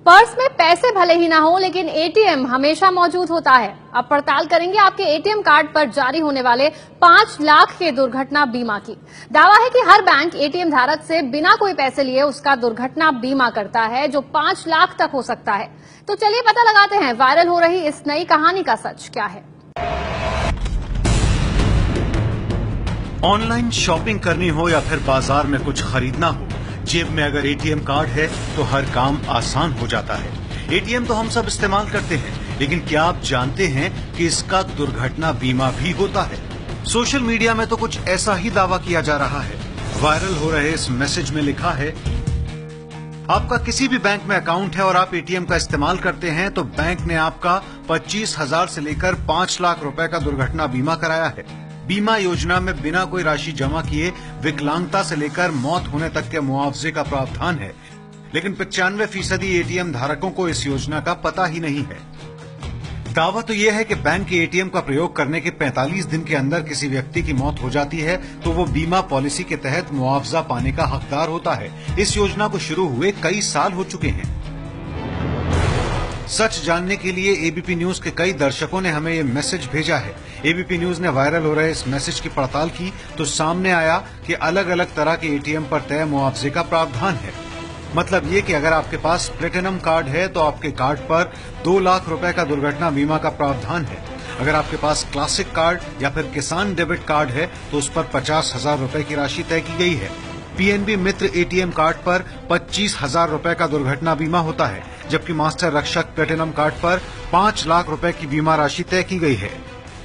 Purse में पैसे भले ही ना हो, लेकिन एटीएम हमेशा मौजूद होता है। अब पड़ताल करेंगे आपके एटीएम कार्ड पर जारी होने वाले 5 लाख के दुर्घटना बीमा की। दावा है कि हर बैंक एटीएम धारक से बिना कोई पैसे लिए उसका दुर्घटना बीमा करता है, जो 5 लाख तक हो सकता है। तो चलिए पता लगाते हैं वायरल हो रही इस नई कहानी का सच क्या है। ऑनलाइन शॉपिंग करनी हो या फिर बाजार में कुछ खरीदना हो, जेब में अगर एटीएम कार्ड है तो हर काम आसान हो जाता है। एटीएम तो हम सब इस्तेमाल करते हैं, लेकिन क्या आप जानते हैं कि इसका दुर्घटना बीमा भी होता है? सोशल मीडिया में तो कुछ ऐसा ही दावा किया जा रहा है। वायरल हो रहे इस मैसेज में लिखा है, आपका किसी भी बैंक में अकाउंट है और आप एटीएम का इस्तेमाल करते हैं तो बैंक ने आपका 25,000 से लेकर 5 लाख रुपए का दुर्घटना बीमा कराया है। बीमा योजना में बिना कोई राशि जमा किए विकलांगता से लेकर मौत होने तक के मुआवजे का प्रावधान है, लेकिन 95% एटीएम धारकों को इस योजना का पता ही नहीं है। दावा तो यह है कि बैंक के एटीएम का प्रयोग करने के 45 दिन के अंदर किसी व्यक्ति की मौत हो जाती है तो वो बीमा पॉलिसी के तहत मुआवजा पाने का हकदार होता है। इस योजना को शुरू हुए कई साल हो चुके हैं। सच जानने के लिए एबीपी न्यूज के कई दर्शकों ने हमें ये मैसेज भेजा है। एबीपी न्यूज ने वायरल हो रहे इस मैसेज की पड़ताल की तो सामने आया कि अलग अलग तरह के एटीएम पर तय मुआवजे का प्रावधान है। मतलब ये कि अगर आपके पास प्लेटिनम कार्ड है तो आपके कार्ड पर 2 लाख रुपए का दुर्घटना बीमा का प्रावधान है। अगर आपके पास क्लासिक कार्ड या फिर किसान डेबिट कार्ड है तो उस पर 50,000 रुपए की राशि तय की गई है। पीएनबी मित्र एटीएम कार्ड पर 25,000 रुपए का दुर्घटना बीमा होता है, जबकि मास्टर रक्षक प्लेटिनम कार्ड पर 5 लाख रुपए की बीमा राशि तय की गई है।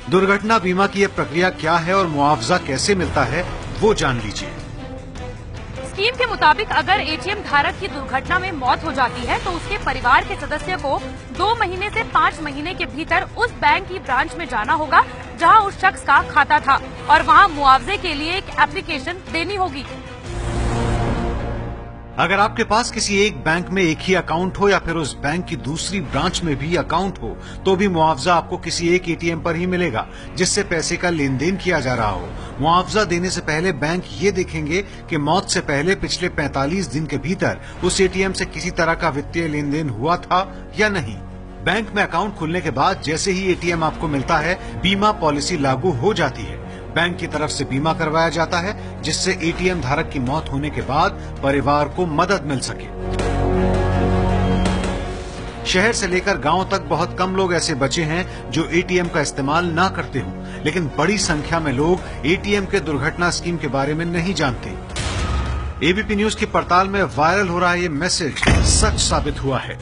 दुर्घटना बीमा की यह प्रक्रिया क्या है और मुआवजा कैसे मिलता है, वो जान लीजिए। स्कीम के मुताबिक अगर एटीएम धारक की दुर्घटना में मौत हो जाती है तो उसके परिवार के सदस्य को 2 महीने से 5 महीने के भीतर उस बैंक की ब्रांच में जाना होगा जहां उस शख्स का खाता था और वहां मुआवजे के लिए एक एप्लीकेशन देनी होगी। अगर आपके पास किसी एक बैंक में एक ही अकाउंट हो या फिर उस बैंक की दूसरी ब्रांच में भी अकाउंट हो तो भी मुआवजा आपको किसी एक एटीएम पर ही मिलेगा जिससे पैसे का लेन देन किया जा रहा हो। मुआवजा देने से पहले बैंक ये देखेंगे कि मौत से पहले पिछले 45 दिन के भीतर उस एटीएम से किसी तरह का वित्तीय लेन देन हुआ था या नहीं। बैंक में अकाउंट खुलने के बाद जैसे ही एटीएम आपको मिलता है, बीमा पॉलिसी लागू हो जाती है। बैंक की तरफ से बीमा करवाया जाता है जिससे एटीएम धारक की मौत होने के बाद परिवार को मदद मिल सके। शहर से लेकर गांव तक बहुत कम लोग ऐसे बचे हैं जो एटीएम का इस्तेमाल ना करते हों, लेकिन बड़ी संख्या में लोग एटीएम के दुर्घटना स्कीम के बारे में नहीं जानते। एबीपी न्यूज की पड़ताल में वायरल हो रहा ये मैसेज सच साबित हुआ है।